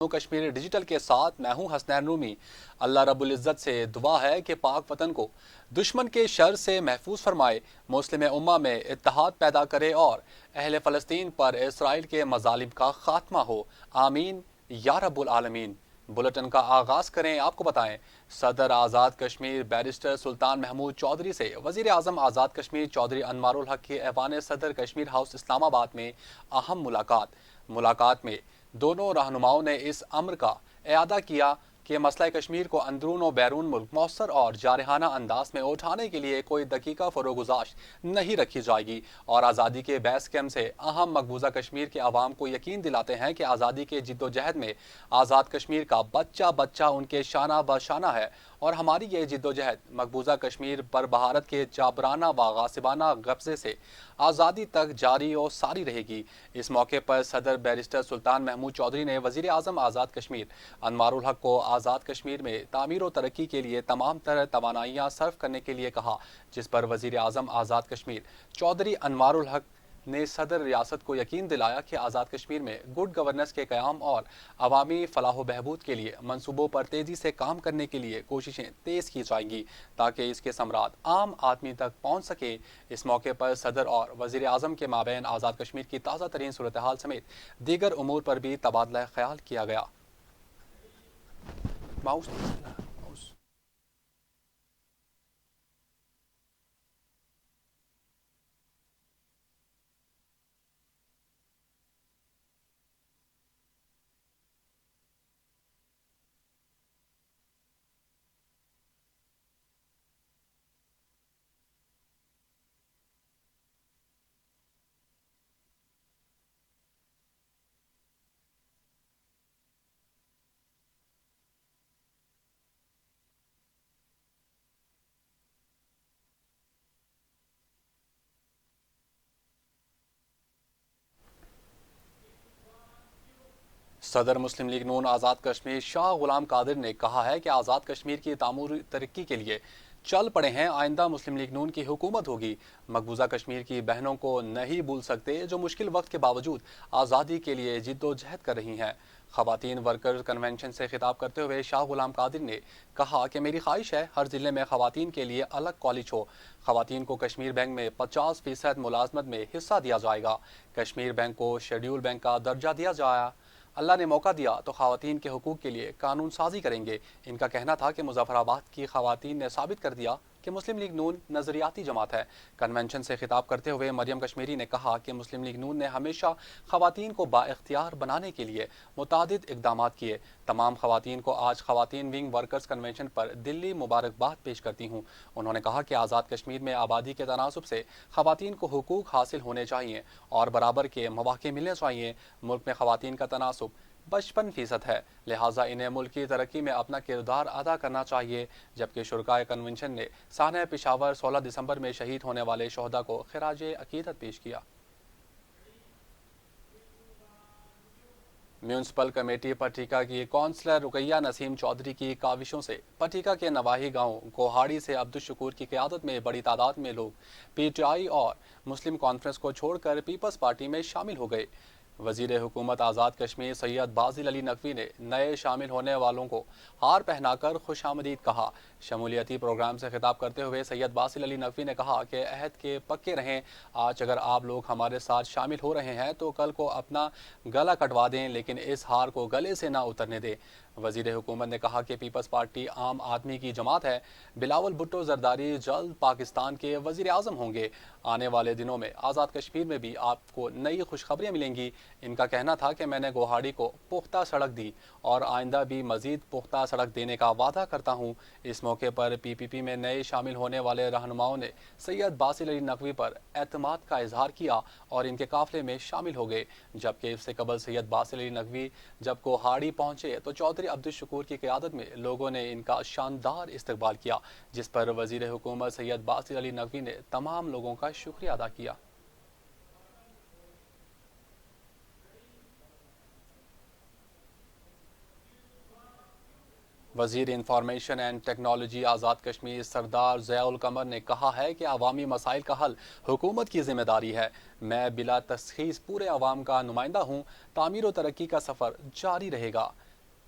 Kashmir digital کے ساتھ میں ہوں حسنین رومی۔ اللہ رب العزت سے دعا ہے کہ پاک وطن کو دشمن کے شر سے محفوظ فرمائے، مسلم امہ میں اتحاد پیدا کرے اور اہل فلسطین پر اسرائیل کے مظالم کا خاتمہ ہو، آمین یا رب العالمین۔ بلٹن کا آغاز کریں، آپ کو بتائیں صدر آزاد کشمیر بیرسٹر سلطان محمود چودھری سے وزیر اعظم آزاد کشمیر چودھری انوار الحق کے ایوان صدر کشمیر ہاؤس اسلام آباد میں اہم ملاقات میں دونوں رہنماؤں نے اس امر کا اعادہ کیا کہ مسئلہ کشمیر کو اندرون و بیرون ملک مؤثر اور جارحانہ انداز میں اٹھانے کے لیے کوئی دقیقہ فروگزاشت نہیں رکھی جائے گی، اور آزادی کے بیس کیمپ سے اہم مقبوضہ کشمیر کے عوام کو یقین دلاتے ہیں کہ آزادی کے جدوجہد میں آزاد کشمیر کا بچہ بچہ ان کے شانہ بشانہ ہے، اور ہماری یہ جدوجہد مقبوضہ کشمیر پر بھارت کے جابرانہ و غاصبانہ قبضے سے آزادی تک جاری و ساری رہے گی۔ اس موقع پر صدر بیرسٹر سلطان محمود چودھری نے وزیر اعظم آزاد کشمیر انوار الحق کو آزاد کشمیر میں تعمیر و ترقی کے لیے تمام تر توانائیاں صرف کرنے کے لیے کہا، جس پر وزیر اعظم آزاد کشمیر چودھری انوار الحق نے صدر ریاست کو یقین دلایا کہ آزاد کشمیر میں گڈ گورننس کے قیام اور عوامی فلاح و بہبود کے لیے منصوبوں پر تیزی سے کام کرنے کے لیے کوششیں تیز کی جائیں گی تاکہ اس کے ثمرات عام آدمی تک پہنچ سکیں۔ اس موقع پر صدر اور وزیر اعظم کے مابین آزاد کشمیر کی تازہ ترین صورتحال سمیت دیگر امور پر بھی تبادلہ خیال کیا گیا۔ صدر مسلم لیگ نون آزاد کشمیر شاہ غلام قادر نے کہا ہے کہ آزاد کشمیر کی تعمیر ترقی کے لیے چل پڑے ہیں، آئندہ مسلم لیگ نون کی حکومت ہوگی۔ مقبوضہ کشمیر کی بہنوں کو نہیں بھول سکتے جو مشکل وقت کے باوجود آزادی کے لیے جد و جہد کر رہی ہیں۔ خواتین ورکرز کنونشن سے خطاب کرتے ہوئے شاہ غلام قادر نے کہا کہ میری خواہش ہے ہر ضلع میں خواتین کے لیے الگ کالج ہو، خواتین کو کشمیر بینک میں 50% ملازمت میں حصہ دیا جائے گا، کشمیر بینک کو شیڈیول بینک کا درجہ دیا جائے، اللہ نے موقع دیا تو خواتین کے حقوق کے لیے قانون سازی کریں گے۔ ان کا کہنا تھا کہ مظفر آباد کی خواتین نے ثابت کر دیا کہ مسلم لیگ نون نظریاتی جماعت ہے۔ کنونشن سے خطاب کرتے ہوئے مریم کشمیری نے کہا کہ مسلم لیگ نون نے ہمیشہ خواتین کو بااختیار بنانے کے لیے متعدد اقدامات کیے۔ تمام خواتین کو آج خواتین ونگ ورکرز کنونشن پر دلی مبارکباد پیش کرتی ہوں۔ انہوں نے کہا کہ آزاد کشمیر میں آبادی کے تناسب سے خواتین کو حقوق حاصل ہونے چاہیے اور برابر کے مواقع ملنے چاہیے۔ ملک میں خواتین کا تناسب 55% ہے، لہٰذا انہیں ملک کی ترقی میں اپنا کردار ادا کرنا چاہیے، جبکہ شرکائے کنونشن نے سانحہ پشاور 16 دسمبر میں شہید ہونے والے شہداء کو خراج عقیدت پیش کیا۔ میونسپل کمیٹی پٹھیکا کی کونسلر رقیہ نسیم چودھری کی کاوشوں سے پٹھیکا کے نواحی گاؤں گوہاڑی سے عبدالشکور کی قیادت میں بڑی تعداد میں لوگ پی ٹی آئی اور مسلم کانفرنس کو چھوڑ کر پیپلز پارٹی میں شامل ہو گئے۔ وزیر حکومت آزاد کشمیر سید باسل علی نقوی نے نئے شامل ہونے والوں کو ہار پہنا کر خوش آمدید کہا۔ شمولیتی پروگرام سے خطاب کرتے ہوئے سید باسل علی نقوی نے کہا کہ عہد کے پکے رہیں، آج اگر آپ لوگ ہمارے ساتھ شامل ہو رہے ہیں تو کل کو اپنا گلا کٹوا دیں، لیکن اس ہار کو گلے سے نہ اترنے دیں۔ وزیر حکومت نے کہا کہ پیپلز پارٹی عام آدمی کی جماعت ہے، بلاول بھٹو زرداری جلد پاکستان کے وزیر اعظم ہوں گے۔ آنے والے دنوں میں آزاد کشمیر میں بھی آپ کو نئی خوشخبریاں ملیں گی۔ ان کا کہنا تھا کہ میں نے گوہاڑی کو پختہ سڑک دی اور آئندہ بھی مزید پختہ سڑک دینے کا وعدہ کرتا ہوں۔ اس موقع پر پی پی پی میں نئے شامل ہونے والے رہنماؤں نے سید باسل علی نقوی پر اعتماد کا اظہار کیا اور ان کے قافلے میں شامل ہو گئے، جبکہ اس سے قبل سید باسل علی نقوی جب گوہاڑی پہنچے تو چودھری عبدالشکور کی قیادت میں لوگوں نے ان کا شاندار استقبال کیا، جس پر وزیر حکومت سید باسل علی نقوی نے تمام لوگوں کا شکریہ ادا کیا۔ وزیر information and technology Azad Kashmir سردار ضیاء القمر نے کہا ہے کہ عوامی مسائل کا حل حکومت کی ذمہ داری ہے۔ میں بلا تشخیص پورے عوام کا نمائندہ ہوں، تعمیر و ترقی کا سفر جاری رہے گا۔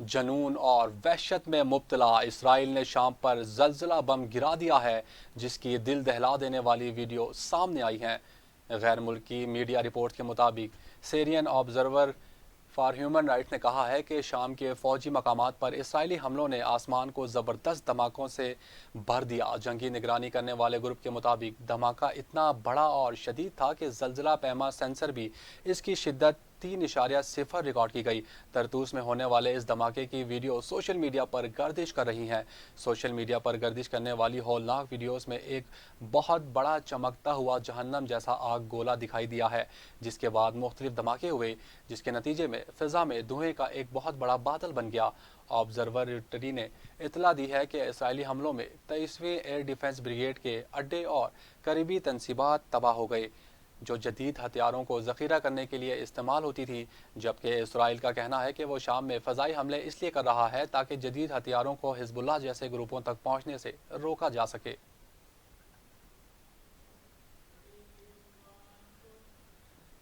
جنون اور وحشت میں مبتلا اسرائیل نے شام پر زلزلہ بم گرا دیا ہے، جس کی دل دہلا دینے والی ویڈیو سامنے آئی ہیں۔ غیر ملکی میڈیا رپورٹ کے مطابق سیرین آبزرور فار ہیومن رائٹس نے کہا ہے کہ شام کے فوجی مقامات پر اسرائیلی حملوں نے آسمان کو زبردست دھماکوں سے بھر دیا۔ جنگی نگرانی کرنے والے گروپ کے مطابق دھماکہ اتنا بڑا اور شدید تھا کہ زلزلہ پیما سینسر بھی اس کی شدت 3.0 ریکارڈ کی گئی۔ ترتوس میں ہونے والے اس دھماکے کی ویڈیو سوشل میڈیا پر گردش کر رہی ہیں۔ سوشل میڈیا پر گردش کرنے والی ہولناک ویڈیوز میں ایک بہت بڑا چمکتا ہوا جہنم جیسا آگ گولا دکھائی دیا ہے، جس کے بعد مختلف دھماکے ہوئے، جس کے نتیجے میں فضا میں دھوئیں کا ایک بہت بڑا بادل بن گیا۔ آبزرویٹری نے اطلاع دی ہے کہ اسرائیلی حملوں میں 23ویں ایئر ڈیفنس بریگیڈ کے اڈے اور قریبی تنصیبات تباہ ہو گئے، جو جدید ہتھیاروں کو ذخیرہ کرنے کے لیے استعمال ہوتی تھی، جبکہ اسرائیل کا کہنا ہے کہ وہ شام میں فضائی حملے اس لیے کر رہا ہے تاکہ جدید ہتھیاروں کو حزب اللہ جیسے گروپوں تک پہنچنے سے روکا جا سکے۔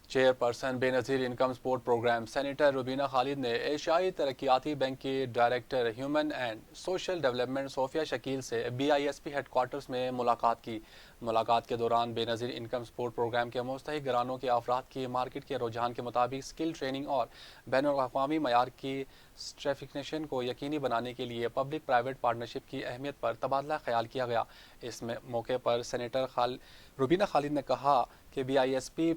Chairperson Benazir income support programme senator Rubina Khalid نے ایشیائی ترقیاتی بینک کی director human and social development Sofia Shakeel سے BISP ہیڈ کوارٹرز میں ملاقات کی۔ ملاقات کے دوران بے نظیر انکم سپورٹ پروگرام کے مستحق گرانوں کے افراد کی مارکیٹ کے رجحان کے مطابق سکل ٹریننگ اور بین الاقوامی معیار کی سرٹیفکیشن کو یقینی بنانے کے لیے پبلک پرائیویٹ پارٹنرشپ کی اہمیت پر تبادلہ خیال کیا گیا۔ اس موقع پر سینیٹر روبینہ خالد نے کہا کہ BISP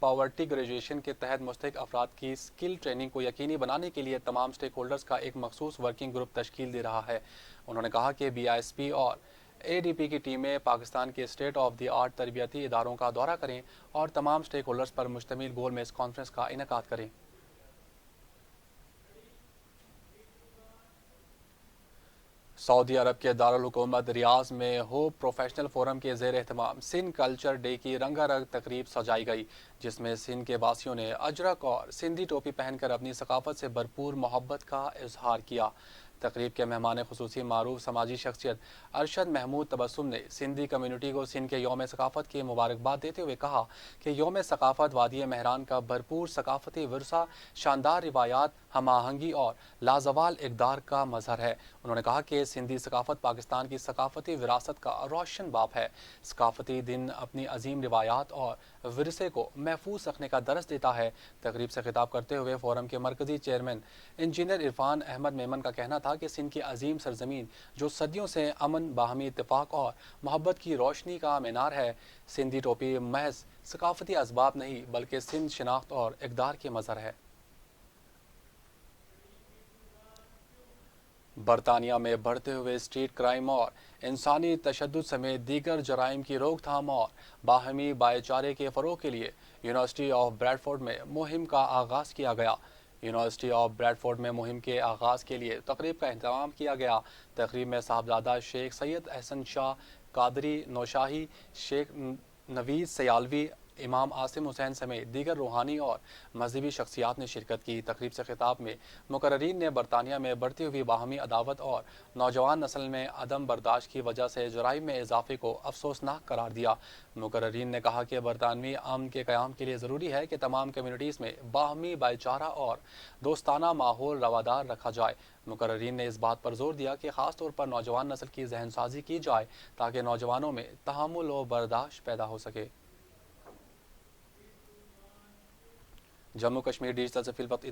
پاورٹی گریجویشن کے تحت مستحق افراد کی سکل ٹریننگ کو یقینی بنانے کے لیے تمام سٹیک ہولڈرز کا ایک مخصوص ورکنگ گروپ تشکیل دے رہا ہے۔ انہوں نے کہا کہ BISP اور ADP کی ٹیمیں پاکستان کے اسٹیٹ آف دی آرٹ تربیتی اداروں کا دورہ کریں اور تمام سٹیک ہولڈرز پر مشتمل گول میز کانفرنس کا انعقاد کریں۔ سعودی عرب کے دارالحکومت ریاض میں ہوپ پروفیشنل فورم کے زیر اہتمام سندھ کلچر ڈے کی رنگا رنگ تقریب سجائی گئی، جس میں سندھ کے باسیوں نے اجرک اور سندھی ٹوپی پہن کر اپنی ثقافت سے بھرپور محبت کا اظہار کیا۔ تقریب کے مہمان خصوصی معروف سماجی شخصیت ارشد محمود تبسم نے سندھی کمیونٹی کو سندھ کے یوم ثقافت کی مبارکباد دیتے ہوئے کہا کہ یوم ثقافت وادی مہران کا بھرپور ثقافتی ورثہ، شاندار روایات، ہم آہنگی اور لازوال اقدار کا مظہر ہے۔ انہوں نے کہا کہ سندھی ثقافت پاکستان کی ثقافتی وراثت کا روشن باب ہے۔ ثقافتی دن اپنی عظیم روایات اور ورثے کو محفوظ رکھنے کا درس دیتا ہے۔ تقریب سے خطاب کرتے ہوئے فورم کے مرکزی چیئرمین انجینئر عرفان احمد میمن کا کہنا تھا کہ سندھ کی عظیم سرزمین جو صدیوں سے امن، باہمی اتفاق اور محبت کی روشنی کا مینار ہے، سندھی ٹوپی محض ثقافتی اسباب نہیں بلکہ سندھ شناخت اور اقدار کی مظہر ہے۔ برطانیہ میں بڑھتے ہوئے اسٹریٹ کرائم اور انسانی تشدد سمیت دیگر جرائم کی روک تھام اور باہمی بھائی چارے کے فروغ کے لیے یونیورسٹی آف بریڈفورڈ میں مہم کا آغاز کیا گیا۔ یونیورسٹی آف بریڈفورڈ میں مہم کے آغاز کے لیے تقریب کا اہتمام کیا گیا۔ تقریب میں صاحبزادہ شیخ سید احسن شاہ قادری نوشاہی، شیخ نوید سیالوی، امام عاصم حسین سمیت دیگر روحانی اور مذہبی شخصیات نے شرکت کی۔ تقریب سے خطاب میں مقررین نے برطانیہ میں بڑھتی ہوئی باہمی عداوت اور نوجوان نسل میں عدم برداشت کی وجہ سے جرائم میں اضافے کو افسوسناک قرار دیا۔ مقررین نے کہا کہ برطانوی امن کے قیام کے لیے ضروری ہے کہ تمام کمیونٹیز میں باہمی بھائی چارہ اور دوستانہ ماحول روادار رکھا جائے۔ مقررین نے اس بات پر زور دیا کہ خاص طور پر نوجوان نسل کی ذہن سازی کی جائے تاکہ نوجوانوں میں تحمل و برداشت پیدا ہو سکے۔ جموں کشمیر ڈیجیٹل سے فی الوقت